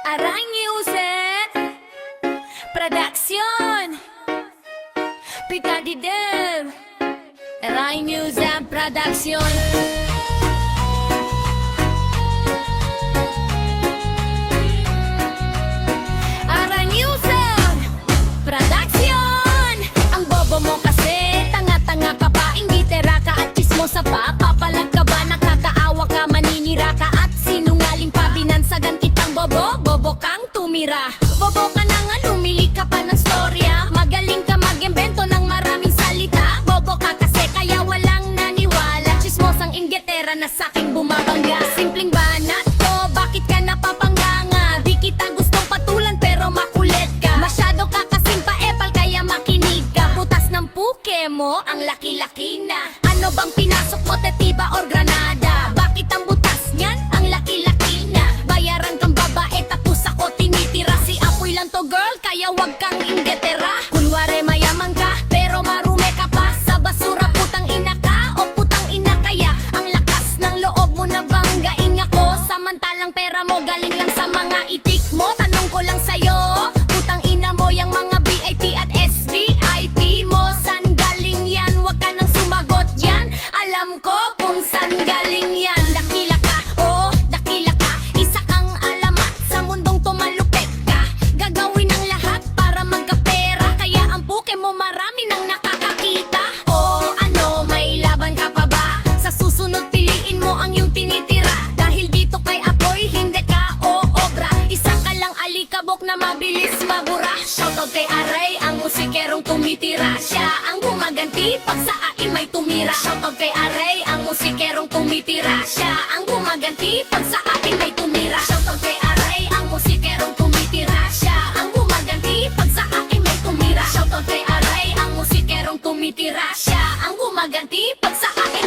Aray Music Production Pitadidem Aray Music Production Aray Music Production. Ang bobo mo kasi, tanga-tanga ka pa, ingitera ka at chismosa pa. Papalag ka ba, nakakaawa ka, maninira ka at sinungaling pa. Binansagan kitang bobo, bobo kang tumira. Bobo ka na nga, lumili ka pa ng storya. Magaling ka mag-imbento ng maraming salita. Bobo ka kasi kaya walang naniwala. Chismosang inggitera na sa'king bumabangga. Simpleng banat ko, bakit ka napapanganga? Di kita gustong patulan pero makulit ka. Masyado ka kasing paepal kaya makinig ka. Butas ng puke mo, ang laki-laki na. Ano bang pinasok mo, tetiba or granada? Bakit ang butas niyan, ang laki-laki na? Bayaran kang babae tapos ako tinitira. Si apoy lang to girl, kaya wag kang inggitera. Kunwari mayaman ka, pero marume ka pa. Sa basura putang ina ka, o putang ina kaya. Ang lakas ng loob mo na banggain ako. Samantalang pera mo galing lang sa mga itik mo. Tanong ko lang sa'yo, putang ina mo yung mga VIP at SVIP mo. San galing yan? Wag ka nang sumagot yan. Alam ko kung san galing yan. Dakila ka, oh, dakila ka. Isa kang alamat sa mundong tumalupit ka. Gagawin ang lahat para magkapera. Kaya ang puke mo marami nang nakakakita. Oh, ano, may laban ka pa ba? Sa susunod piliin mo ang iyong tinitira. Dahil dito kay apoy, hindi ka o obra. Isa ka lang alikabok na mabilis mabura. Shoutout kay Aray, ang musikerong tumitira. Siya ang gumaganti pag sa akin may tumira. Shoutout kay Aray, ang musikerong tumitira. Siya ang gumaganti pag sa akin may tumira. Shoutout kay Aray, ang musikerong tumitira. Siya ang gumaganti pag sa akin may tumira. Shoutout kay Aray, ang musikerong tumitira. Siya ang gumaganti pag sa akin